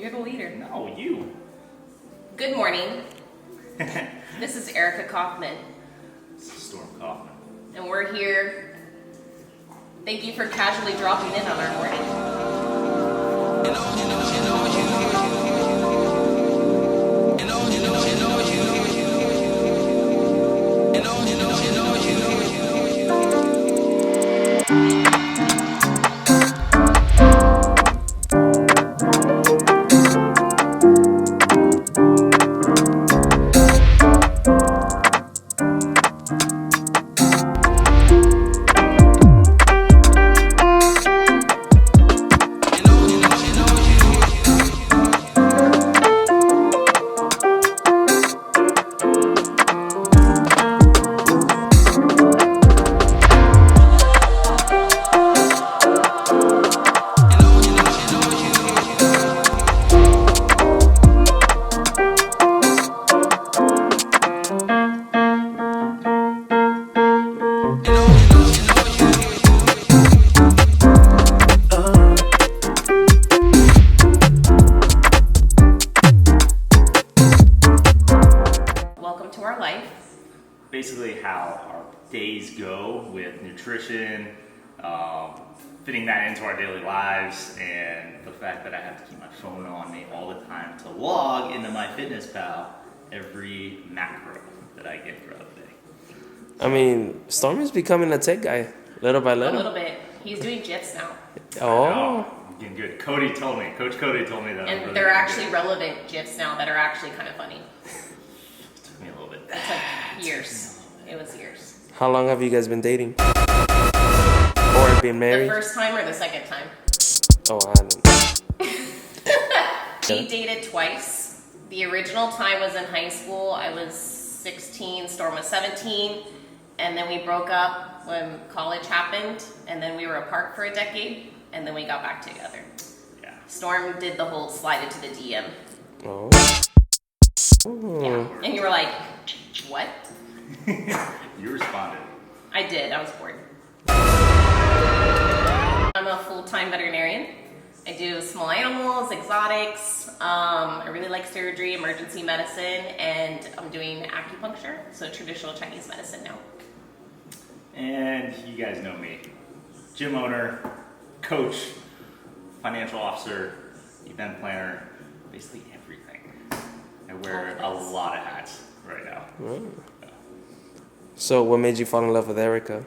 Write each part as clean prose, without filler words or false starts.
You're the leader. No, you. Good morning. This is Erika Kaufman. This is Storm Kaufman. And we're here. Thank you for casually dropping in on our morning. Welcome to our life. Basically how our days go with nutrition, fitting that into our daily lives, and the fact that I have to keep my phone on me all the time to log into MyFitnessPal every macro that I get throughout the day. I mean, Storm is becoming a tech guy, little by A little. little bit. He's doing GIFs now. Oh, I'm getting good. Coach Cody told me that. I'm And really they're good. actually relevant GIFs now that are actually kind of funny. It took me a little bit. It took years. It was years. how long have you guys been dating? Or been The married? first time or the second time? Oh, I don't know. She dated twice. The original time was in high school. I was 16, Storm was 17. And then we broke up when college happened. And then we were apart for a decade. And then we got back together. Yeah. Storm did the whole slide into the DM. Oh. Yeah. And you were like, what? You responded. I did. I was bored. I'm a full-time veterinarian. I do small animals, exotics. I really like surgery, emergency medicine, and I'm doing acupuncture, so traditional Chinese medicine now. And you guys know me. Gym owner, coach, financial officer, event planner, basically everything. I wear a lot of hats right now. So, what made you fall in love with Erika?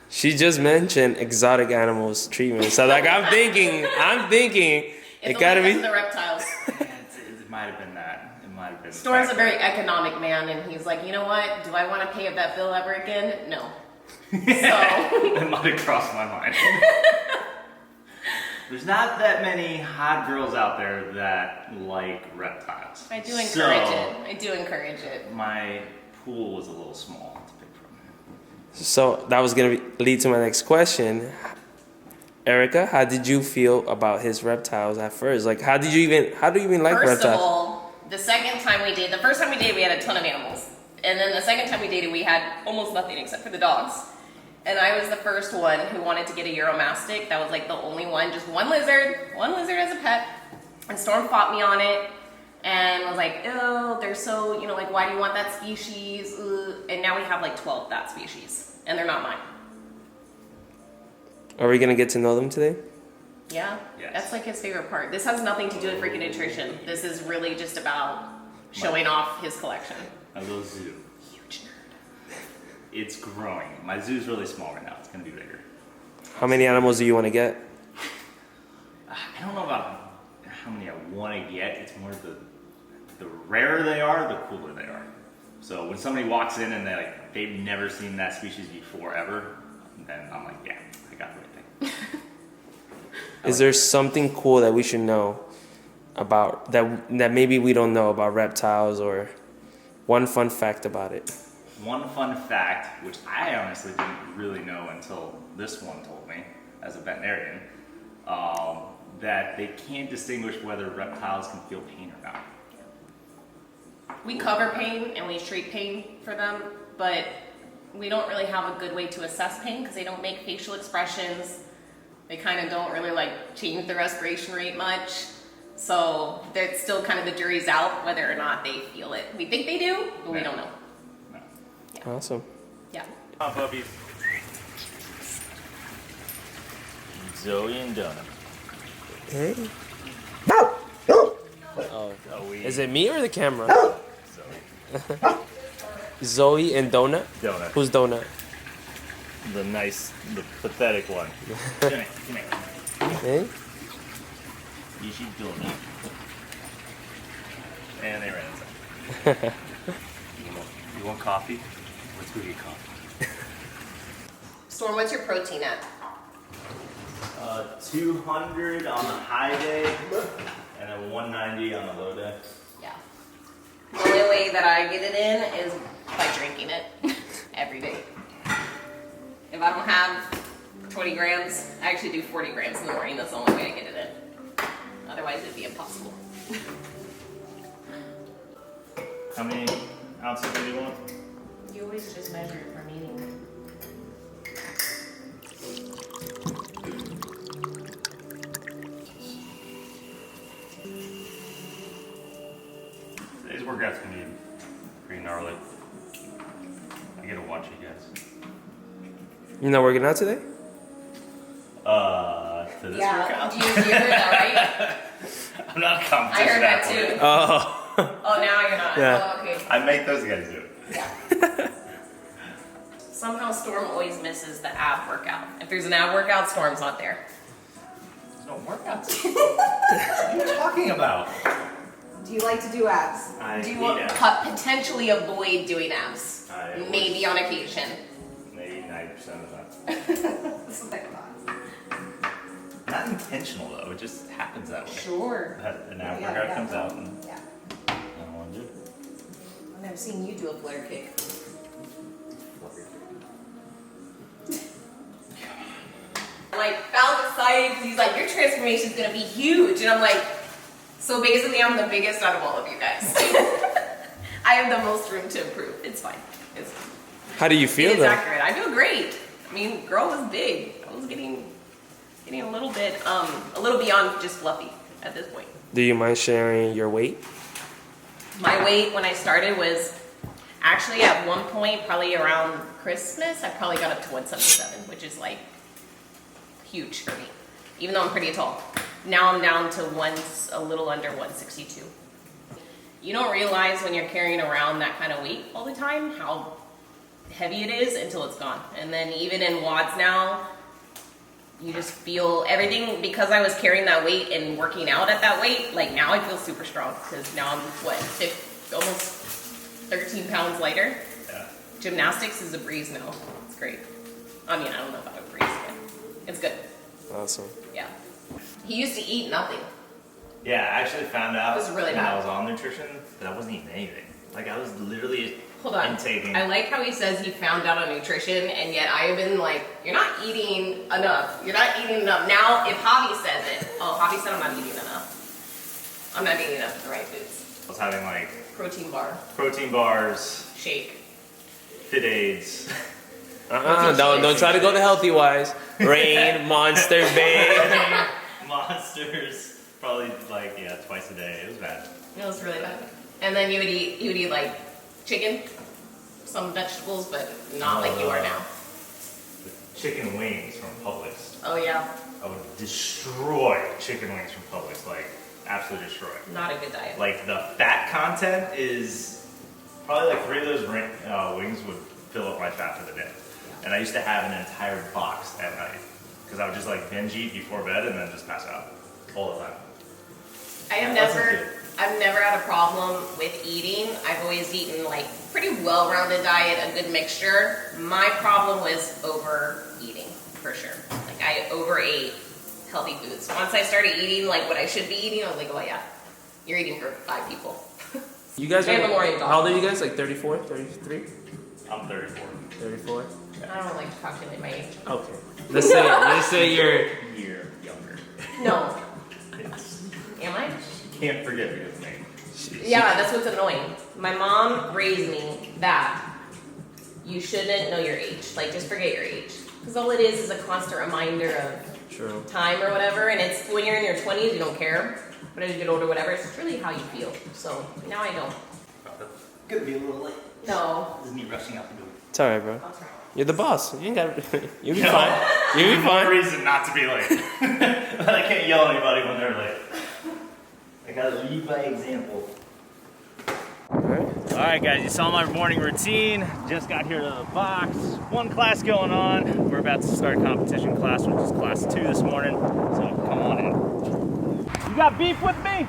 She just mentioned exotic animals treatment. So, like, I'm thinking, it gotta only be. the reptiles. It might have been that. It might have been. Storm's a very economic man, and he's like, you know what? Do I want to pay a vet bill ever again? No. So That might have crossed my mind. There's not that many hot girls out there that like reptiles. I do encourage it. I do encourage it. My pool was a little small to pick from. So, that was gonna lead to my next question. Erika, how did you feel about his reptiles at first? Like, how do you even like First reptiles? of all, the second time we dated, the first time we dated, we had a ton of animals. And then the second time we dated, we had almost nothing except for the dogs. And I was the first one who wanted to get a Euromastic. That was like the only one, just one lizard as a pet. And Storm fought me on it and was like, oh, they're so, like, why do you want that species? Ugh. And now we have like 12 that species, and they're not mine. Are we gonna get to know them today? Yeah, Yes. That's like his favorite part. This has nothing to do with freaking nutrition. This is really just about showing off his collection. A little zoo. Huge nerd. It's growing. My zoo's really small right now. It's gonna be bigger. How many animals do you want to get? I don't know about how many I want to get. It's more the rarer they are, the cooler they are. So when somebody walks in and they've never seen that species before ever, then I'm like, yeah, I got the right thing. Is there something cool that we should know about that maybe we don't know about reptiles, or one fun fact about it? One fun fact, which I honestly didn't really know until this one told me as a veterinarian, that they can't distinguish whether reptiles can feel pain or not. We cover pain and we treat pain for them, but we don't really have a good way to assess pain because they don't make facial expressions. They kind of don't really change the respiration rate much. So there's still kind of the jury's out whether or not they feel it. We think they do, but we don't know. No. Awesome. Yeah. Come on, puppies. Zoe and Donna. Hey. Oh, Zoe. is it me or the camera? Zoe. Zoe and Donut. Donut. Who's Donut? The pathetic one. Come here. Hey. You should donut. And they ran inside. You want coffee? Let's go get coffee. Storm, what's your protein at? 200 on the high day, and then 190 on the low day. Yeah. The only way that I get it in is by drinking it every day. If I don't have 20 grams, I actually do 40 grams in the morning. That's the only way I get it in. Otherwise, it'd be impossible. How many ounces do you want? You always just measure it from eating. Today's workout's gonna be pretty gnarly. I gotta watch you guys. You're not working out today? To this Yeah, workout? you heard that, right? I'm not a I competition heard that athlete. too. Oh. Oh, now you're not. Yeah. Oh, okay. I make those guys do it. Yeah. Somehow Storm always misses the ab workout. If there's an ab workout, Storm's not there. There's no workouts. What are you talking about? Do you like to do abs? I do you hate abs. potentially avoid doing abs? I Maybe on occasion. Maybe 90% of the time. That's what I thought. Not intentional though, it just happens that way. Sure. That an ab Yeah, workout yeah. comes out and Yeah. I don't want to do it. I've never seen you do a flare kick. Like, found excited because he's like, your transformation's gonna be huge. And I'm like, so basically I'm the biggest out of all of you guys. I have the most room to improve. It's fine. It's How do you feel It's though? accurate. I feel great. I mean, girl was big. I was getting a little bit, a little beyond just fluffy at this point. Do you mind sharing your weight? My weight when I started was actually at one point, probably around Christmas, I probably got up to 177, which is like huge for me, even though I'm pretty tall. Now I'm down to a little under 162. You don't realize when you're carrying around that kind of weight all the time how heavy it is until it's gone. And then even in WODs now, you just feel everything, because I was carrying that weight and working out at that weight, like now I feel super strong because now I'm almost 13 pounds lighter. Yeah. Gymnastics is a breeze now. It's great. I mean, I don't know about a breeze, but it's good. Awesome. Yeah. He used to eat nothing. Yeah, I actually found out It was really when bad. I was on nutrition that I wasn't eating anything. Like I was literally Hold on. intaking. I like how he says he found out on nutrition, and yet I have been like, you're not eating enough. You're not eating enough. Now, if Javi says it, Javi said I'm not eating enough. I'm not eating enough of the right foods. I was having like Protein bar, protein bars, shake. Fit Aids. Don't try to go the healthy wise. Rain, Monster, Bay. Monsters, probably like twice a day. It was bad. It was really bad. And then you would eat like chicken, some vegetables, but not like you are now. The chicken wings from Publix. Oh yeah, I would destroy chicken wings from Publix, like absolutely destroy. not a good diet. Like the fat content is probably like 3 of those wings would fill up my fat for the day. And I used to have an entire box at night because I would just like binge eat before bed and then just pass out all the time. I've never had a problem with eating. I've always eaten like pretty well-rounded diet, a good mixture. My problem was overeating, for sure. Like I overate healthy foods. Once I started eating like what I should be eating, I was like, oh yeah, you're eating for 5 people. You guys Maybe more than how old are you guys? Like 34, 33? I'm 34. 34? I don't like to calculate my age. Okay. Let's say you're Year younger. No. It's, Am I? can't forget his name. Yeah, that's what's annoying. My mom raised me that you shouldn't know your age. Like, just forget your age. Because all it is a constant reminder of True. time or whatever. And it's when you're in your 20s, you don't care. But as you get older, whatever, it's really how you feel. So now I know. Gonna be a little late. No. This is me rushing out the door. It's alright, bro. Okay. You're the boss. You ain't got. You'll be No. fine. You'll be No fine. reason not to be late. But I can't yell at anybody when they're late. I gotta lead by example. Alright guys, you saw my morning routine. Just got here to the box. One class going on. We're about to start competition class, which is class 2 this morning. So come on in. You got beef with me?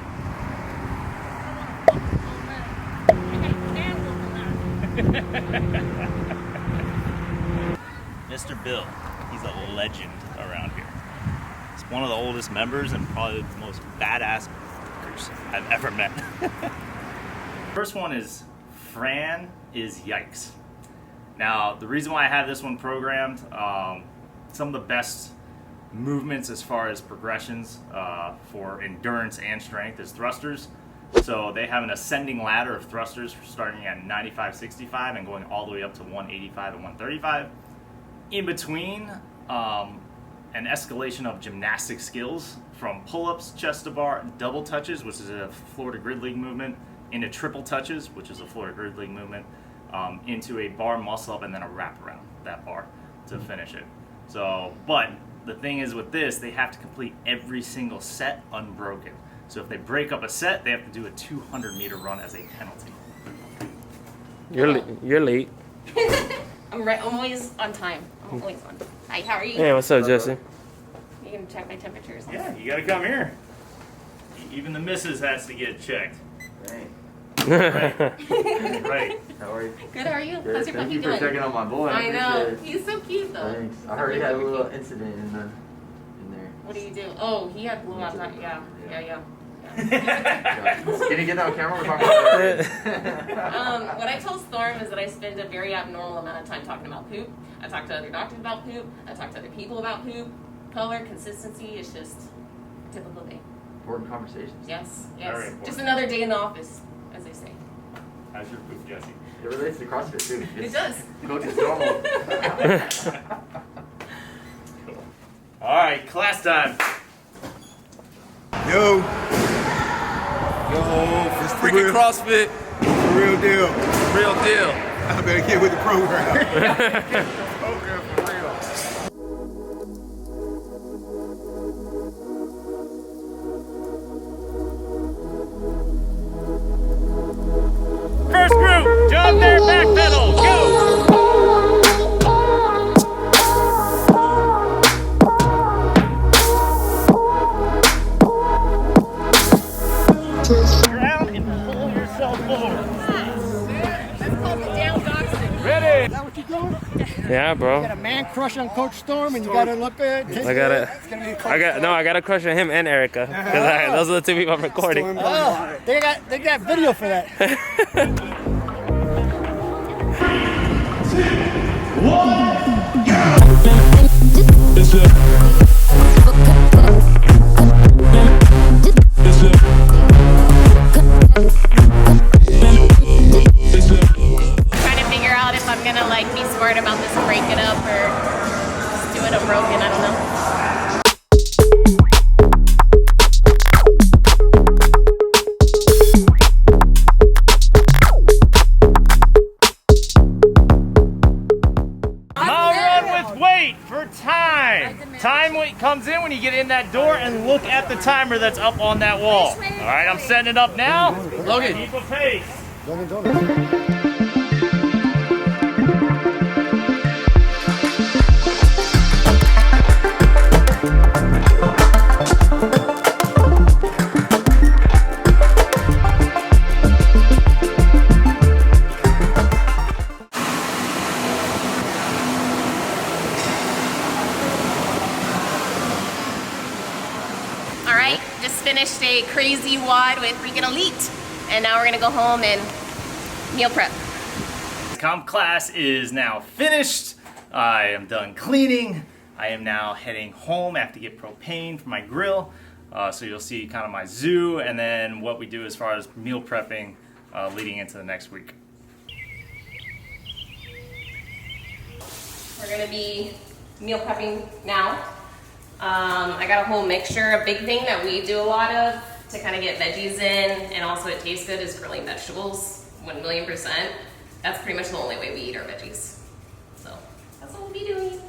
Mr. Bill, he's a legend around here. He's one of the oldest members and probably the most badass workers I've ever met. First one is Fran is Yikes. Now, the reason why I have this one programmed, some of the best movements as far as progressions for endurance and strength is thrusters. So they have an ascending ladder of thrusters starting at 95-65 and going all the way up to 185 and 135. In between, an escalation of gymnastic skills from pull-ups, chest to bar, double touches, which is a Florida Grid League movement, into triple touches, which is a Florida Grid League movement, into a bar muscle up and then a wrap around that bar to finish it. So, but the thing is with this, they have to complete every single set unbroken. So if they break up a set, they have to do a 200-meter run as a penalty. You're late. I'm always on time. I'm always on. Hi, how are you? Hey, what's up, Jesse? You can check my temperature or something? Yeah, you gotta come here. Even the missus has to get checked. Thanks. Right. How are you? Good, how are you? Good. How's your Thank puppy you for doing? checking on my boy. I know. appreciate it. He's so cute though. Thanks. I heard he had a little incident in there. What do you do? Oh, he had blue eyes. Yeah. Can you get that on camera? We're talking about What I told Storm is that I spend a very abnormal amount of time talking about poop. I talk to other doctors about poop. I talk to other people about poop. Color, consistency, it's just a typical day. important conversations. Yes. Very important. Just another day in the office, as they say. How's your poop, Jesse? It relates to CrossFit too. It does. Coach is normal. Cool. All right, class time. Yo, it's the Freaking real, CrossFit. the real deal. Real deal. I better get with the program. Program for real. First group, jump their back pedal, go! Ground and pull yourself forward. That's called the down dog stick. Ready? Is that what you're doing? Yeah, bro. Got a man crush on Coach Storm, and you gotta look at. I gotta. It's gonna be Coach I got a crush on him and Erica because those are the two people I'm recording. Storm. Oh, they got video for that. Trying to figure out if I'm gonna like be smart about this and break it up or just do it unbroken. I don't know. I'll run with weight for time. Time comes in when you get in that door and look at the timer that's up on that wall. All right, I'm setting it up now. Logan, keep a pace. All right, just finished a crazy WOD with freaking Elite, and now we're gonna go home and meal prep. Comp class is now finished. I am done cleaning. I am now heading home. I have to get propane for my grill. So you'll see kind of my zoo and then what we do as far as meal prepping leading into the next week. We're gonna be meal prepping now. I got a whole mixture. A big thing that we do a lot of to kind of get veggies in, and also it tastes good, is grilling vegetables. 1,000,000%. That's pretty much the only way we eat our veggies. So that's what we'll be doing.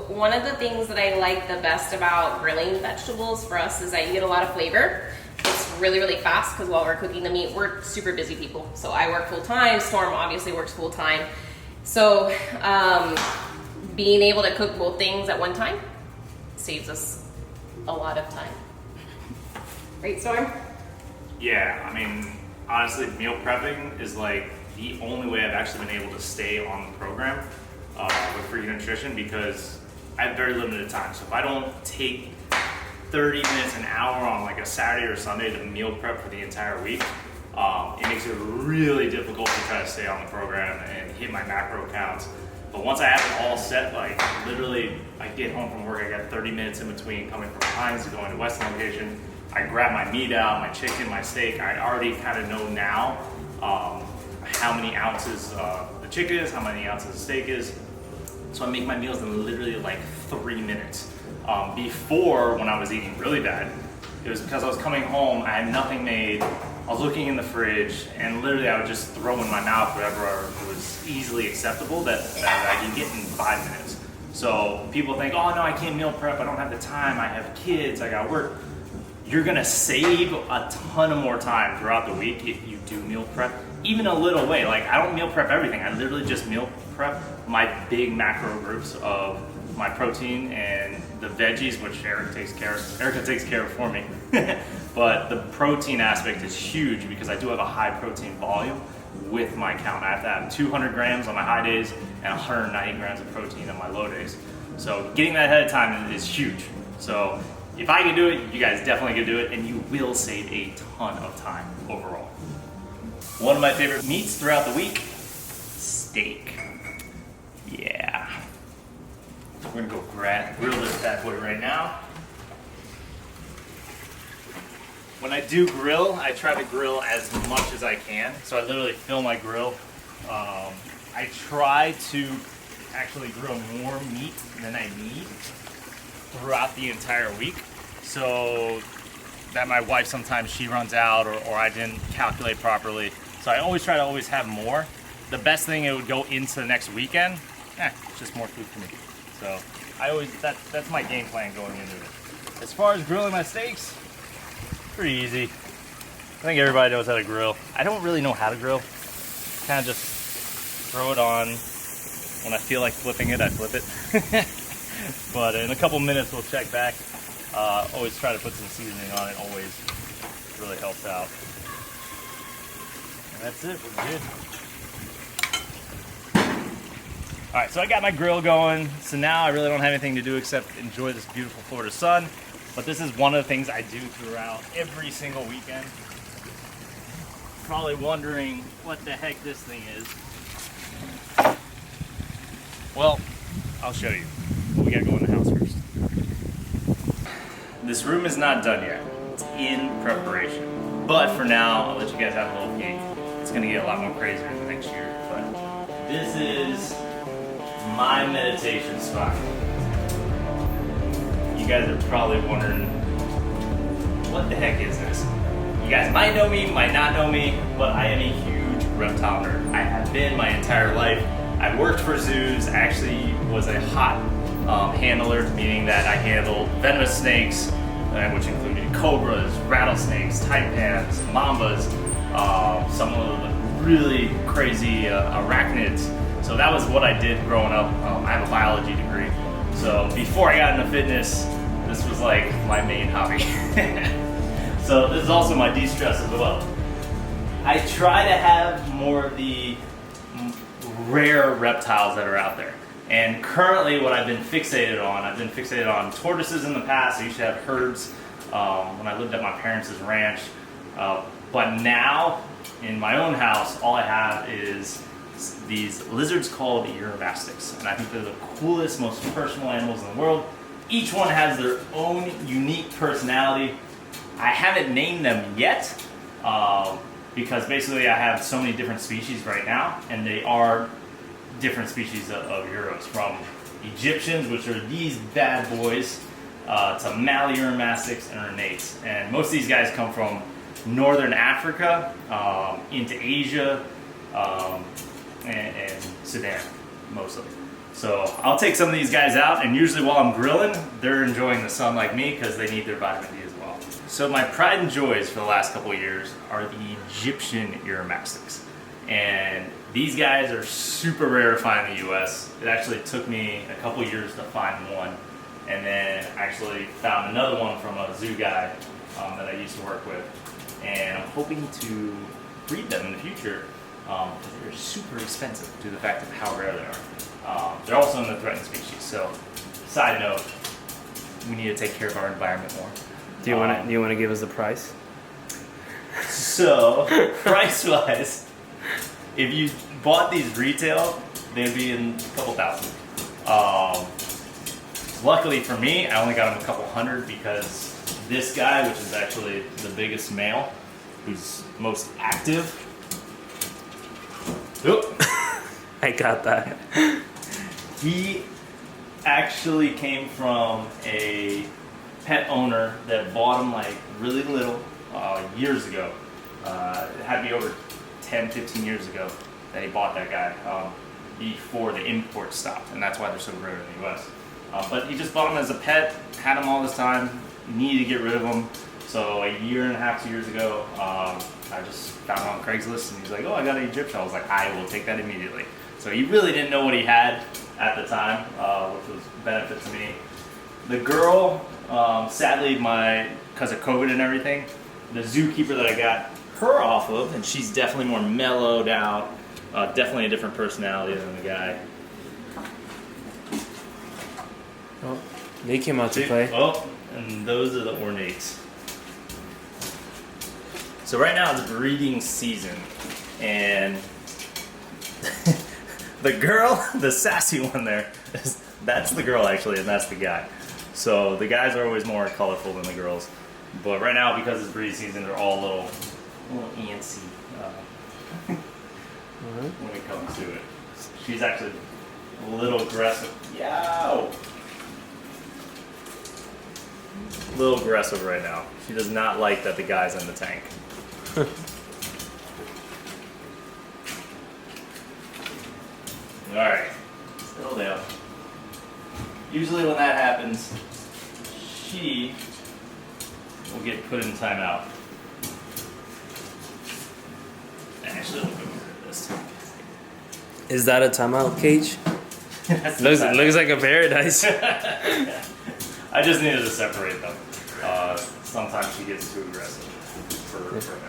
One of the things that I like the best about grilling vegetables for us is that you get a lot of flavor. It's really, really fast because while we're cooking the meat, we're super busy people. So I work full time. Storm obviously works full time. So being able to cook both things at one time saves us a lot of time. Right, Storm? Yeah, I mean, honestly, meal prepping is like the only way I've actually been able to stay on the program with Free Nutrition, because I have very limited time. So if I don't take 30 minutes, an hour on like a Saturday or Sunday to meal prep for the entire week, it makes it really difficult to try to stay on the program and hit my macro counts. But once I have it all set, like literally I get home from work, I got 30 minutes in between coming from Pines to going to Western location. I grab my meat out, my chicken, my steak. I already kind of know now how many ounces the chicken is, how many ounces the steak is. So I make my meals in literally like 3 minutes. Before, when I was eating really bad, it was because I was coming home, I had nothing made, I was looking in the fridge, and literally I would just throw in my mouth whatever was easily acceptable that I can get in 5 minutes. So people think, oh no, I can't meal prep, I don't have the time, I have kids, I gotta work. You're gonna save a ton of more time throughout the week if you do meal prep, even a little way. Like, I don't meal prep everything, I literally just meal prep my big macro groups of my protein and the veggies, which Erica takes care of for me. But the protein aspect is huge because I do have a high protein volume with my count. I have to have 200 grams on my high days and 190 grams of protein on my low days. So getting that ahead of time is huge. So if I can do it, you guys definitely can do it, and you will save a ton of time overall. One of my favorite meats throughout the week, steak. Yeah. We're gonna go grill this bad boy right now. When I do grill, I try to grill as much as I can. So I literally fill my grill. I try to actually grill more meat than I need throughout the entire week, so that my wife sometimes she runs out or I didn't calculate properly. So I always try to always have more. The best thing, it would go into the next weekend. It's just more food for me. So that's my game plan going into it. As far as grilling my steaks, pretty easy. I think everybody knows how to grill. I don't really know how to grill. Kind of just throw it on. When I feel like flipping it, I flip it. But in a couple minutes, we'll check back. Always try to put some seasoning on it. Always really helps out. And that's it. We're good. All right, so I got my grill going. So now I really don't have anything to do except enjoy this beautiful Florida sun. But this is one of the things I do throughout every single weekend. Probably wondering what the heck this thing is. Well, I'll show you. But we gotta go in the house first. This room is not done yet. It's in preparation. But for now, I'll let you guys have a little peek. It's gonna get a lot more crazier in the next year. But this is my meditation spot. You guys are probably wondering, what the heck is this? You guys might know me, might not know me, but I am a huge reptile nerd. I have been my entire life. I worked for zoos. I actually was a hot handler, meaning that I handled venomous snakes, which included cobras, rattlesnakes, taipans, mambas, some of the really crazy arachnids. So that was what I did growing up. I have a biology degree. So before I got into fitness, this was like my main hobby. So this is also my de-stress as well. I try to have more of the rare reptiles that are out there. And currently what I've been fixated on tortoises in the past. I used to have herds when I lived at my parents' ranch. But now, in my own house, all I have is these lizards called uromastyx. And I think they're the coolest, most personal animals in the world. Each one has their own unique personality. I haven't named them yet, because basically I have so many different species right now, and they are different species of Euros, from Egyptians, which are these bad boys, to Mali Uromastyx and Ornates. And most of these guys come from northern Africa, into Asia, and Sudan, mostly. So I'll take some of these guys out, and usually while I'm grilling, they're enjoying the sun like me because they need their vitamin D as well. So my pride and joys for the last couple of years are the Egyptian Uromastyx. And these guys are super rare to find in the US. It actually took me a couple years to find one, and then actually found another one from a zoo guy that I used to work with. And I'm hoping to breed them in the future because they're super expensive due to the fact of how rare they are. They're also in the threatened species. So, side note, we need to take care of our environment more. Do you want to give us the price? So, price-wise, if you bought these retail, they'd be in a couple thousand. Luckily for me, I only got them a couple hundred because this guy, which is actually the biggest male, who's most active. Oop. I got that. He actually came from a pet owner that bought him like really little years ago. It had to be over 10, 15 years ago that he bought that guy before the import stopped, and that's why they're so rare in the US. But he just bought him as a pet, had him all this time, needed to get rid of him. So a year and a half, 2 years ago, I just found him on Craigslist, and he's like, oh, I got an Egyptian. I was like, I will take that immediately. So he really didn't know what he had at the time, which was a benefit to me. The girl, sadly, because of COVID and everything, the zookeeper that I got her off of, and she's definitely more mellowed out, definitely a different personality than the guy. Oh, they came out to play. Oh, and those are the Ornates. So right now it's breeding season, and the girl, the sassy one there, that's the girl actually, and that's the guy. So the guys are always more colorful than the girls. But right now, because it's breeding season, they're all a little antsy when it comes to it. She's actually a little aggressive. Yow! A little aggressive right now. She does not like that the guy's in the tank. Alright, still down. Usually when that happens, she will get put in timeout. Actually, we'll go over this. Is that a timeout cage? Looks like a paradise. I just needed to separate them. Sometimes she gets too aggressive for him.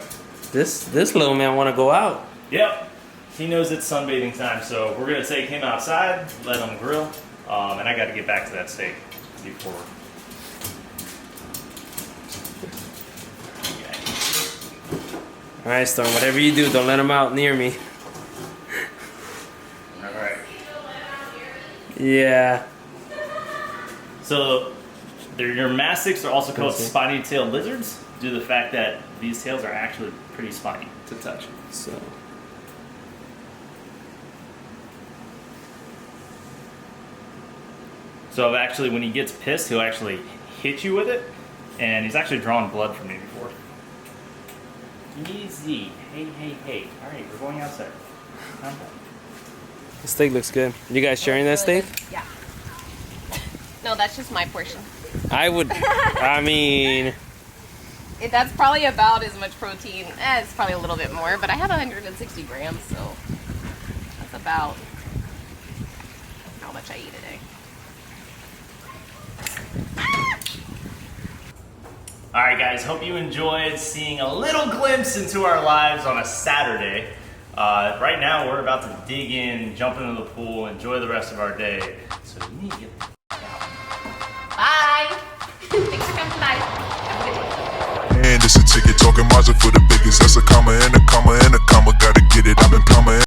This little man want to go out. Yep. He knows it's sunbathing time, so we're going to take him outside, let him grill, and I got to get back to that steak before. All right, Storm. Whatever you do, don't let him out near me. All right. Yeah. So, your mastics are also called spiny-tailed lizards due to the fact that these tails are actually pretty spiny to touch. So actually, when he gets pissed, he'll actually hit you with it, and he's actually drawn blood from me before. Easy. Hey. All right, we're going outside. Calm down. The steak looks good. You guys sharing that steak? Yeah. No, that's just my portion. I would. I mean, That's probably about as much protein. It's probably a little bit more, but I have 160 grams, so that's about how much I eat a day. Alright guys, hope you enjoyed seeing a little glimpse into our lives on a Saturday. Right now we're about to dig in, jump into the pool, enjoy the rest of our day. So you need to get out. Bye! Thanks for coming by. Have a good day. And it's a ticket talking Mazda for the biggest. That's a comma and a comma and a comma. Gotta get it. I've been plumbing.